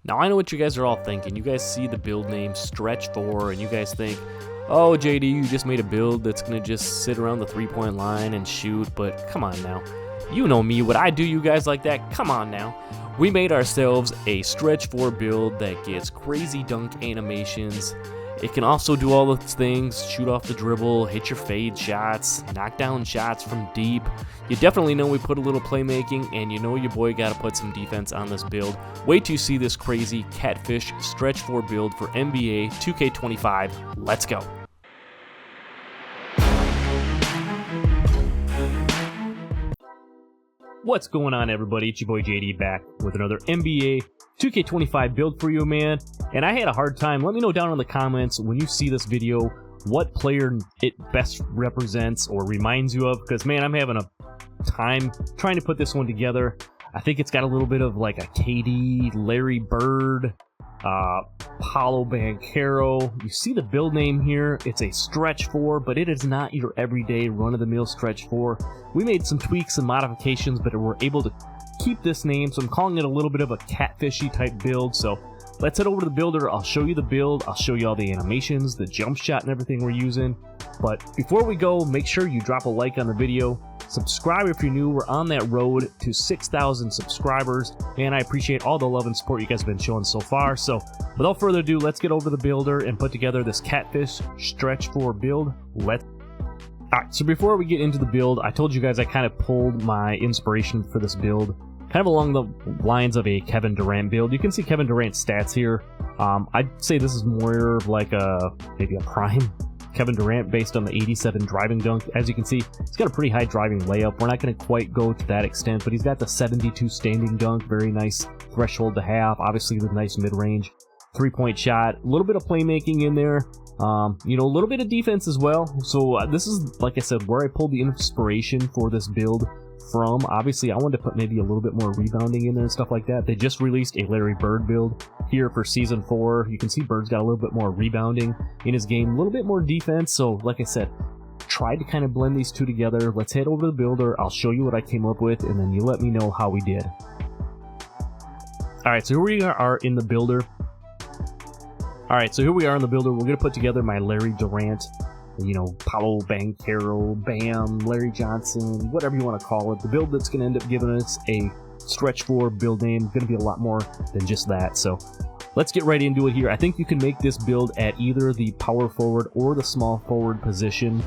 Now, I know what you guys are all thinking. You guys see the build name Stretch 4, and you guys think, oh, JD, you just made a build that's going to just sit around the three-point line and shoot, but come on now. You know me, would I do you guys like that? Come on now. We made ourselves a Stretch 4 build that gets crazy dunk animations. It can also do all those things, shoot off the dribble, hit your fade shots, knock down shots from deep. You definitely know we put a little playmaking, and you know your boy got to put some defense on this build. Wait till you see this crazy catfish Stretch 4 build for NBA 2K25. Let's go. What's going on, everybody? It's your boy JD back with another NBA 2K25 build for you, man. And I had a hard time. Let me know down in the comments when you see this video what player it best represents or reminds you of, because man, I'm having a time trying to put this one together. I think it's got a little bit of like a KD, Larry Bird, Paolo Banchero. You see the build name here. It's a Stretch 4, but it is not your everyday run-of-the-mill Stretch 4. We made some tweaks and modifications, but we're able to keep this name, so I'm calling it a little bit of a catfishy type build. So let's head over to the builder. I'll show you the build. I'll show you all the animations, the jump shot, and everything we're using. But before we go, make sure you drop a like on the video. Subscribe if you're new. We're on that road to 6,000 subscribers, and I appreciate all the love and support you guys have been showing so far. So without further ado, let's get over to the builder and put together this catfish Stretch 4 build. Alright, so before we get into the build, I told you guys I kind of pulled my inspiration for this build kind of along the lines of a Kevin Durant build. You can see Kevin Durant's stats here. I'd say this is more of like maybe a prime Kevin Durant based on the 87 driving dunk. As you can see, he's got a pretty high driving layup. We're not going to quite go to that extent, but he's got the 72 standing dunk. Very nice threshold to have. Obviously, with a nice mid-range three-point shot. A little bit of playmaking in there. You know, a little bit of defense as well. So this is, like I said, where I pulled the inspiration for this build from. Obviously, I wanted to put maybe a little bit more rebounding in there and stuff like that. They just released a Larry Bird build here for Season 4. You can see Bird's got a little bit more rebounding in his game, a little bit more defense. So, like I said, tried to kind of blend these two together. Let's head over to the builder. I'll show you what I came up with, and then you let me know how we did. Alright, so here we are in the builder. We're going to put together my Larry Durant, you know, Paolo Banchero, Bam, Larry Johnson, whatever you want to call it. The build that's going to end up giving us a Stretch 4 build name. Going to be a lot more than just that. So let's get right into it here. I think you can make this build at either the power forward or the small forward position.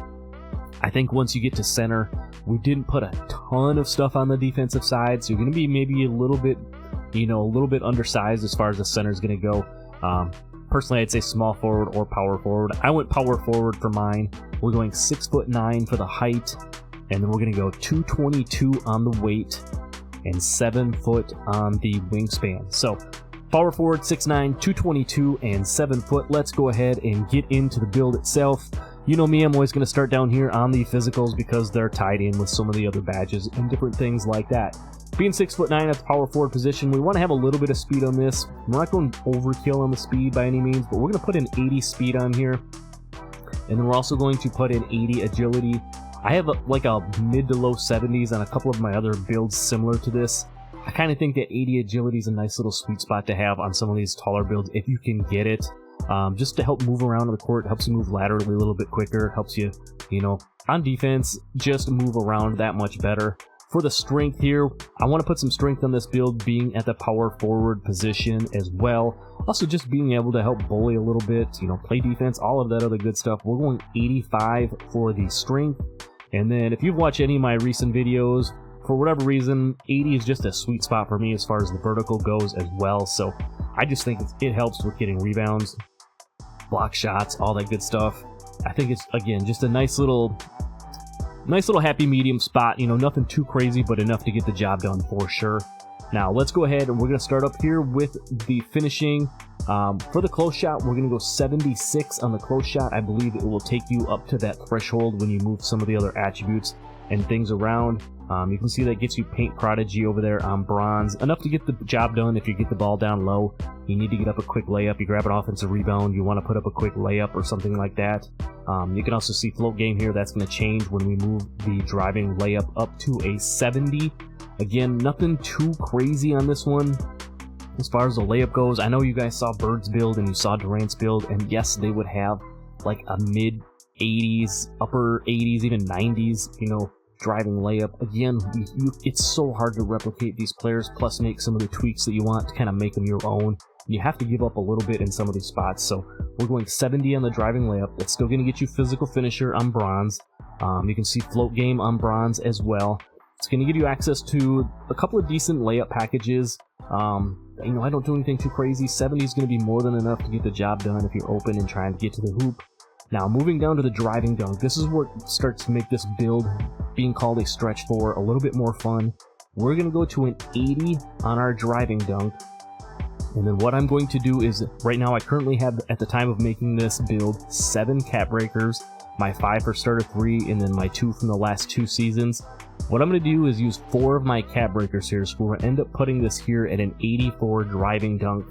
I think once you get to center, we didn't put a ton of stuff on the defensive side, so you're going to be maybe a little bit, you know, a little bit undersized as far as the center is going to go. Personally, I'd say small forward or power forward. I went power forward for mine. We're going 6'9" for the height, and then we're going to go 222 on the weight and 7 foot on the wingspan. So power forward, 6'9", 222, and 7 foot. Let's go ahead and get into the build itself. You know me, I'm always going to start down here on the physicals because they're tied in with some of the other badges and different things like that. Being 6'9" at the power forward position, we want to have a little bit of speed on this. We're not going overkill on the speed by any means, but we're going to put an 80 speed on here. And then we're also going to put in 80 agility. I have like a mid to low 70s on a couple of my other builds similar to this. I kind of think that 80 agility is a nice little sweet spot to have on some of these taller builds if you can get it. Just to help move around on the court, helps you move laterally a little bit quicker, helps you, you know, on defense, just move around that much better. For the strength here, I want to put some strength on this build being at the power forward position as well. Also just being able to help bully a little bit, you know, play defense, all of that other good stuff. We're going 85 for the strength. And then if you've watched any of my recent videos, for whatever reason, 80 is just a sweet spot for me as far as the vertical goes as well. So I just think it helps with getting rebounds, block shots, all that good stuff. I think it's, again, just a nice little happy medium spot. You know, nothing too crazy, but enough to get the job done for sure. Now let's go ahead and we're going to start up here with the finishing. For the close shot, we're going to go 76 on the close shot. I believe it will take you up to that threshold when you move some of the other attributes and things around. You can see that gets you Paint Prodigy over there on bronze. Enough to get the job done if you get the ball down low. You need to get up a quick layup. You grab an offensive rebound. You want to put up a quick layup or something like that. You can also see float game here. That's going to change when we move the driving layup up to a 70. Again, nothing too crazy on this one. As far as the layup goes, I know you guys saw Bird's build and you saw Durant's build, and yes, they would have like a mid 80s, upper 80s, even 90s, you know, driving layup. Again, it's so hard to replicate these players, plus make some of the tweaks that you want to kind of make them your own. You have to give up a little bit in some of these spots, so we're going 70 on the driving layup. That's still going to get you physical finisher on bronze. You can see float game on bronze as well. It's going to give you access to a couple of decent layup packages. You know, I don't do anything too crazy. 70 is going to be more than enough to get the job done if you're open and trying to get to the hoop. Now, moving down to the driving dunk, this is what starts to make this build, being called a stretch 4, a little bit more fun. We're going to go to an 80 on our driving dunk. And then what I'm going to do is, right now I currently have, at the time of making this build, 7 cap breakers, my 5 for starter 3, and then my 2 from the last 2 seasons. What I'm going to do is use 4 of my cap breakers here, so we're going to end up putting this here at an 84 driving dunk.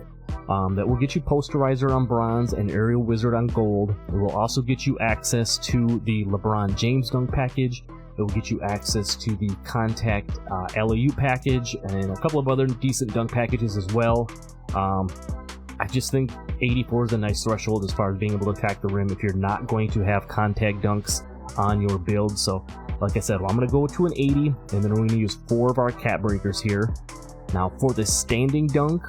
That will get you Posterizer on bronze and Aerial Wizard on gold. It will also get you access to the LeBron James dunk package. It will get you access to the Contact LAU package and a couple of other decent dunk packages as well. I just think 84 is a nice threshold as far as being able to attack the rim if you're not going to have contact dunks on your build. So, like I said, I'm going to go to an 80, and then we're going to use 4 of our cap breakers here. Now, for the standing dunk,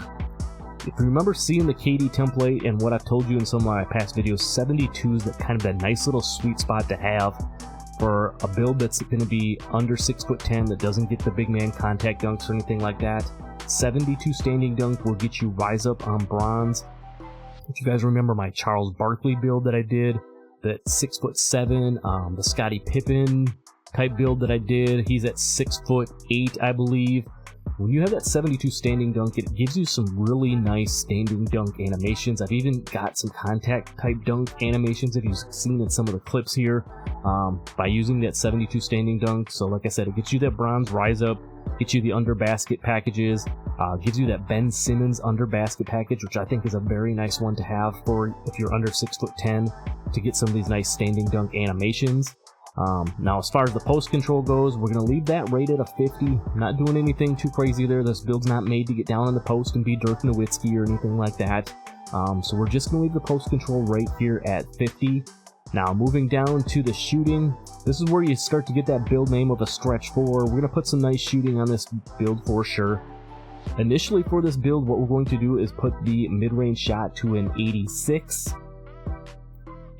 if you remember seeing the KD template and what I've told you in some of my past videos, 72 is kind of that nice little sweet spot to have for a build that's going to be under 6'10", that doesn't get the big man contact dunks or anything like that. 72 standing dunk will get you Rise Up on bronze. If you guys remember my Charles Barkley build that I did, that 6'7", the Scottie Pippen type build that I did, he's at 6'8", I believe. When you have that 72 standing dunk, it gives you some really nice standing dunk animations. I've even got some contact type dunk animations if you've seen in some of the clips here, by using that 72 standing dunk. So like I said, it gets you that bronze Rise Up, gets you the under basket packages, gives you that Ben Simmons under basket package, which I think is a very nice one to have for if you're under 6'10", to get some of these nice standing dunk animations. Now, as far as the post control goes, we're going to leave that rated a 50. I'm not doing anything too crazy there. This build's not made to get down in the post and be Dirk Nowitzki or anything like that. So we're just going to leave the post control right here at 50. Now, moving down to the shooting, this is where you start to get that build name of a stretch 4. We're going to put some nice shooting on this build for sure. Initially for this build, what we're going to do is put the mid-range shot to an 86.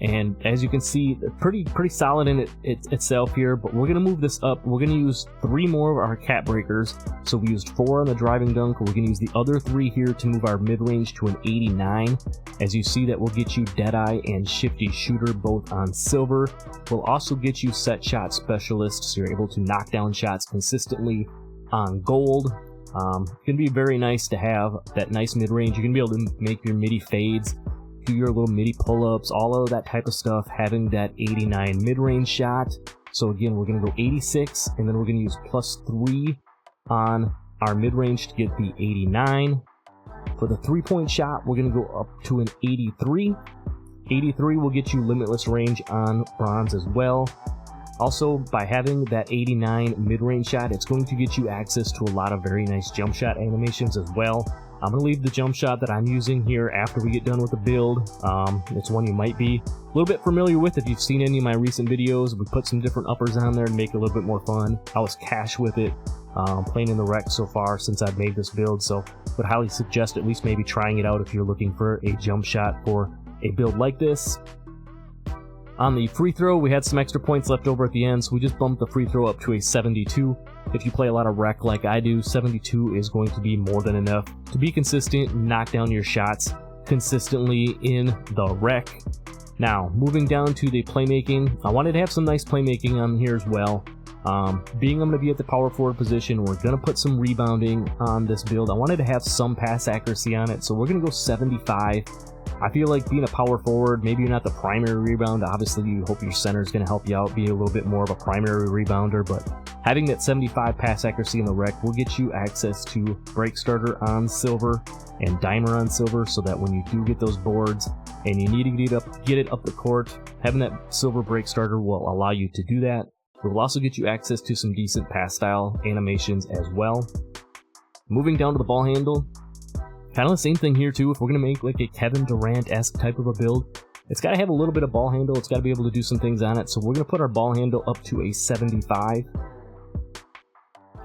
And as you can see, pretty solid in itself here, but we're going to move this up. We're going to use 3 more of our cap breakers. So we used 4 on the driving dunk. We're going to use the other 3 here to move our mid-range to an 89. As you see, that will get you Deadeye and Shifty Shooter both on silver. We'll also get you Set Shot Specialist, so you're able to knock down shots consistently on gold. It's going to be very nice to have that nice mid-range. You're going to be able to make your midi fades, do your little midi pull-ups, all of that type of stuff, having that 89 mid-range shot. So again, we're going to go 86, and then we're going to use +3 on our mid-range to get the 89. For the 3-point shot, we're going to go up to an 83. 83 will get you limitless range on bronze as well. Also, by having that 89 mid-range shot, it's going to get you access to a lot of very nice jump shot animations as well. I'm going to leave the jump shot that I'm using here after we get done with the build. It's one you might be a little bit familiar with if you've seen any of my recent videos. We put some different uppers on there to make it a little bit more fun. I was cash with it, playing in the rec so far since I've made this build, so would highly suggest at least maybe trying it out if you're looking for a jump shot for a build like this. On the free throw, we had some extra points left over at the end, so we just bumped the free throw up to a 72. If you play a lot of rec like I do, 72 is going to be more than enough to be consistent, knock down your shots consistently in the rec. Now, moving down to the playmaking, I wanted to have some nice playmaking on here as well. Being I'm going to be at the power forward position, we're going to put some rebounding on this build. I wanted to have some pass accuracy on it, so we're going to go 75. I feel like being a power forward, maybe you're not the primary rebounder. Obviously, you hope your center is going to help you out, be a little bit more of a primary rebounder, but having that 75 pass accuracy in the rec will get you access to break starter on silver and dimer on silver, so that when you do get those boards and you need to get it up the court, having that silver break starter will allow you to do that. It will also get you access to some decent pass style animations as well. Moving down to the ball handle, Kind of the same thing here too. If we're going to make like a Kevin Durant-esque type of a build, it's got to have a little bit of ball handle. It's got to be able to do some things on it. So we're going to put our ball handle up to a 75.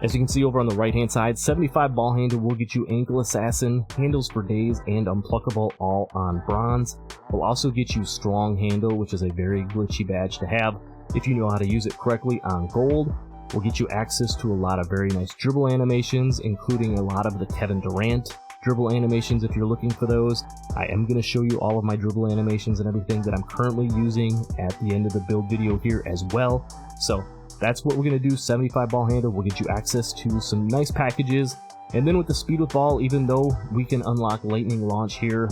As you can see over on the right hand side, 75 ball handle will get you ankle assassin, handles for days, and unpluckable all on bronze. Will also get you strong handle, which is a very glitchy badge to have if you know how to use it correctly, on gold. Will get you access to a lot of very nice dribble animations, including a lot of the Kevin Durant dribble animations if you're looking for those. I am going to show you all of my dribble animations and everything that I'm currently using at the end of the build video here as well. So that's what we're going to do. 75 ball handle will get you access to some nice packages. And then with the speed with ball, even though we can unlock lightning launch here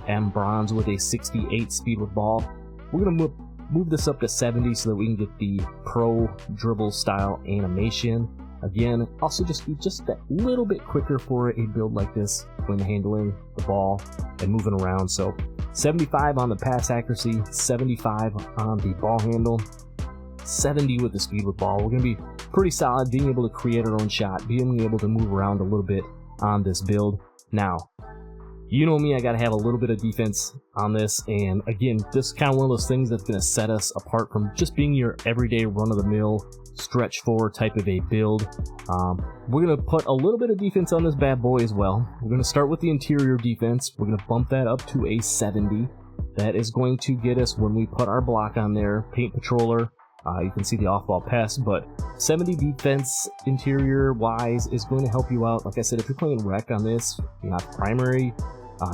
and bronze with a 68 speed with ball, we're going to move this up to 70 so that we can get the pro dribble style animation. Again, also just be just that little bit quicker for a build like this when handling the ball and moving around. So 75 on the pass accuracy, 75 on the ball handle, 70 with the speed with ball. We're going to be pretty solid being able to create our own shot, being able to move around a little bit on this build. Now, you know me, I got to have a little bit of defense on this, and again, this is kind of one of those things that's going to set us apart from just being your everyday run-of-the-mill stretch four type of a build. We're going to put a little bit of defense on this bad boy as well. We're going to start with the interior defense. We're going to bump that up to a 70. That is going to get us, when we put our block on there, paint patroller. You can see the off-ball pass, but 70 defense interior wise is going to help you out. Like I said, if you're playing rec on this, you're not primary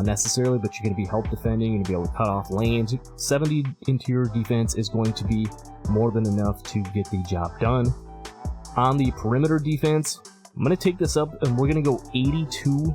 necessarily, but you're going to be help defending and be able to cut off lanes. 70 interior defense is going to be more than enough to get the job done. On the perimeter defense, I'm going to take this up and we're going to go 82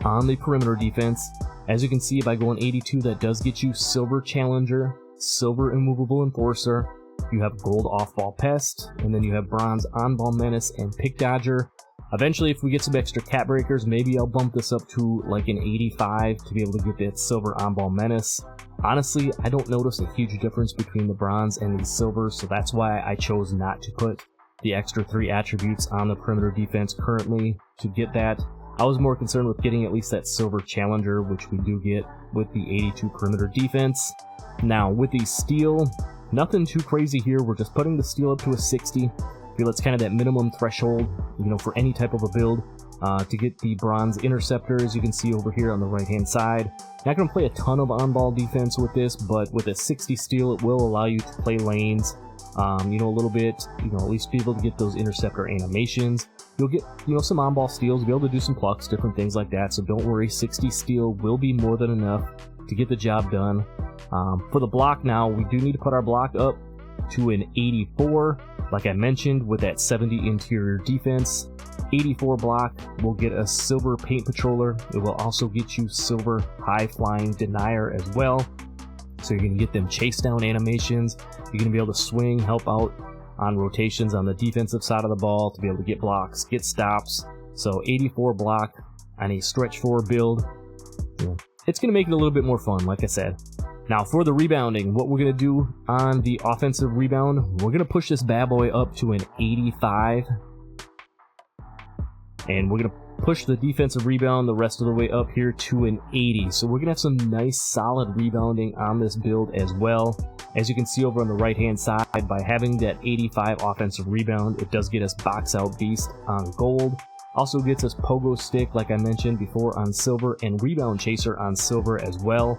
on the perimeter defense. As you can see, by going 82, that does get you silver challenger, silver immovable enforcer. You have gold off-ball pest, and then you have bronze on-ball menace and pick dodger. Eventually, if we get some extra cat breakers, maybe I'll bump this up to like an 85 to be able to get that silver on-ball menace. Honestly, I don't notice a huge difference between the bronze and the silver, so that's why I chose not to put the extra 3 attributes on the perimeter defense currently to get that. I was more concerned with getting at least that silver challenger, which we do get with the 82 perimeter defense. Now, with the steel, nothing too crazy here. We're just putting the steel up to a 60. I feel it's kind of that minimum threshold, you know, for any type of a build to get the bronze interceptor, as you can see over here on the right-hand side. Not going to play a ton of on-ball defense with this, but with a 60 steel, it will allow you to play lanes, you know, a little bit, you know, at least be able to get those interceptor animations. You'll get, you know, some on-ball steals, be able to do some plucks, different things like that. So don't worry, 60 steel will be more than enough to get the job done. For the block now, we do need to put our block up to an 84. Like I mentioned, with that 70 interior defense, 84 block will get us silver paint patroller. It will also get you silver high flying denier as well. So you're going to get them chase down animations. You're going to be able to swing, help out on rotations on the defensive side of the ball to be able to get blocks, get stops. So 84 block on a stretch 4 build. It's going to make it a little bit more fun, like I said. Now for the rebounding, what we're going to do on the offensive rebound, we're going to push this bad boy up to an 85. And we're going to push the defensive rebound the rest of the way up here to an 80. So we're going to have some nice solid rebounding on this build as well. As you can see over on the right hand side, by having that 85 offensive rebound, it does get us box out beast on gold. Also gets us pogo stick, like I mentioned before, on silver, and rebound chaser on silver as well.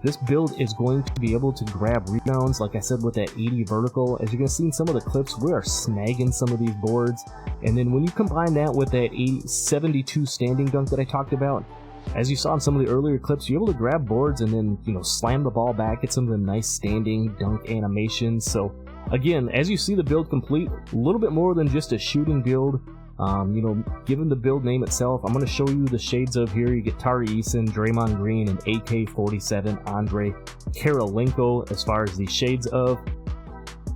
This build is going to be able to grab rebounds, like I said, with that 80 vertical. As you can see in some of the clips, we are snagging some of these boards. And then when you combine that with that 72 standing dunk that I talked about, as you saw in some of the earlier clips, you're able to grab boards and then, you know, slam the ball back, get some of the nice standing dunk animations. So again, as you see the build complete, a little bit more than just a shooting build. You know, given the build name itself, I'm going to show you the shades of here. You get Tari Eason, Draymond Green, and AK-47 Andre Karolinko as far as the shades of.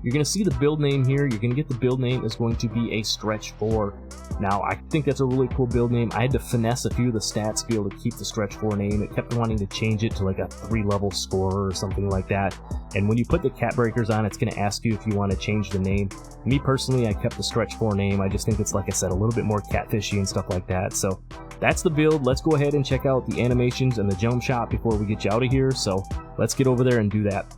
you're going to see the build name here. You're going to get the build name is going to be a stretch 4. Now, I think that's a really cool build name. I had to finesse a few of the stats to be able to keep the stretch 4 name. It kept wanting to change it to like a 3-level scorer or something like that. And when you put the cat breakers on, it's going to ask you if you want to change the name. Me personally, I kept the stretch 4 name. I just think it's, like I said, a little bit more catfishy and stuff like that. So that's the build. Let's go ahead and check out the animations and the jump shot before we get you out of here. So let's get over there and do that.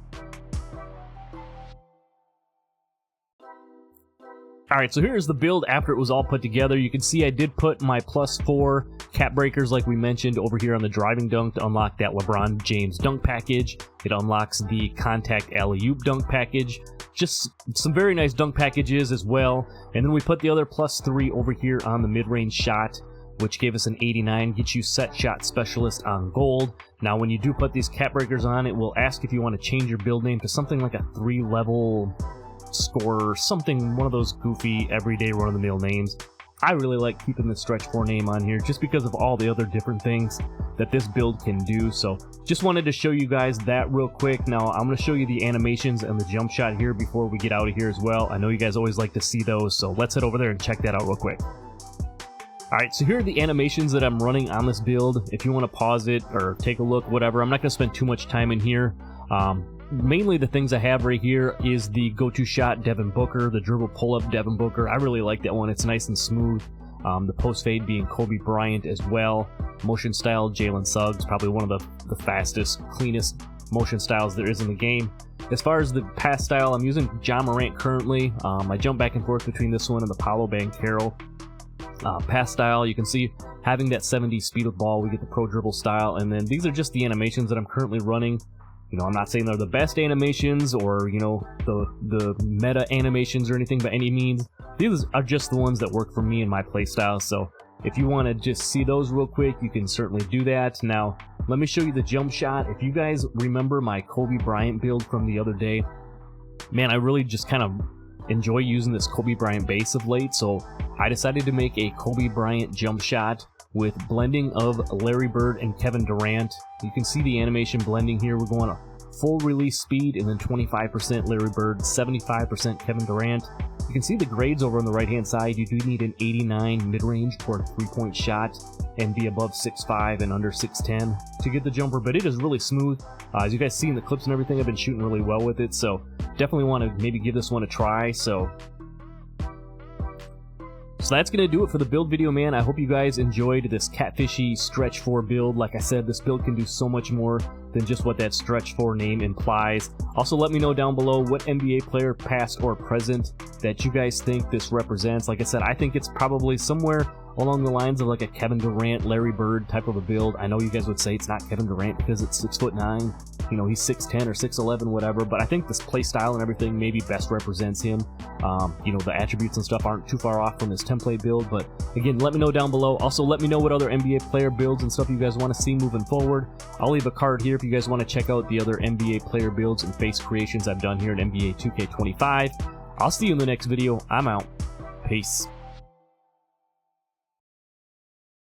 Alright, so here's the build after it was all put together. You can see I did put my +4 cat breakers like we mentioned over here on the driving dunk to unlock that LeBron James dunk package. It unlocks the contact alley-oop dunk package. Just some very nice dunk packages as well. And then we put the other +3 over here on the mid-range shot, which gave us an 89, gets you set shot specialist on gold. Now when you do put these cat breakers on, it will ask if you want to change your build name to something like a 3-level scorer, something, one of those goofy everyday run-of-the-mill names. I really like keeping the stretch 4 name on here just because of all the other different things that this build can do. So just wanted to show you guys that real quick. Now I'm going to show you the animations and the jump shot here before we get out of here as well. I know you guys always like to see those, so let's head over there and check that out real quick. Alright, so here are the animations that I'm running on this build. If you want to pause it or take a look, whatever, I'm not going to spend too much time in here. Mainly the things I have right here is the go-to shot Devin Booker, the dribble pull-up Devin Booker. I really like that one. It's nice and smooth. The post fade being Kobe Bryant as well. Motion style Jalen Suggs, probably one of the fastest, cleanest motion styles there is in the game. As far as the pass style, I'm using Ja Morant currently. I jump back and forth between this one and the Paolo Banchero. Pass style, you can see having that 70 speed with ball, we get the pro dribble style, and then these are just the animations that I'm currently running. You know, I'm not saying they're the best animations or, you know, the meta animations or anything by any means. These are just the ones that work for me and my playstyle. So if you want to just see those real quick, you can certainly do that. Now, let me show you the jump shot. If you guys remember my Kobe Bryant build from the other day, man, I really just kind of enjoy using this Kobe Bryant base of late. So I decided to make a Kobe Bryant jump shot with blending of Larry Bird and Kevin Durant. You can see the animation blending here. We're going a full release speed and then 25% Larry Bird, 75% Kevin Durant. You can see the grades over on the right hand side. You do need an 89 mid-range for a 3-point shot and be above 6'5 and under 6'10 to get the jumper, but it is really smooth. As you guys see in the clips and everything, I've been shooting really well with it, so definitely want to maybe give this one a try. So that's going to do it for the build video, man. I hope you guys enjoyed this catfishy stretch 4 build. Like I said, this build can do so much more than just what that stretch 4 name implies. Also, let me know down below what NBA player, past or present, that you guys think this represents. Like I said, I think it's probably somewhere along the lines of like a Kevin Durant, Larry Bird type of a build. I know you guys would say it's not Kevin Durant because it's 6'9". You know, he's 6'10 or 6'11, whatever, but I think this play style and everything maybe best represents him. You know, the attributes and stuff aren't too far off from his template build, but again, let me know down below. Also, let me know what other NBA player builds and stuff you guys want to see moving forward. I'll leave a card here if you guys want to check out the other NBA player builds and face creations I've done here in NBA 2K25. I'll see you in the next video. I'm out. Peace.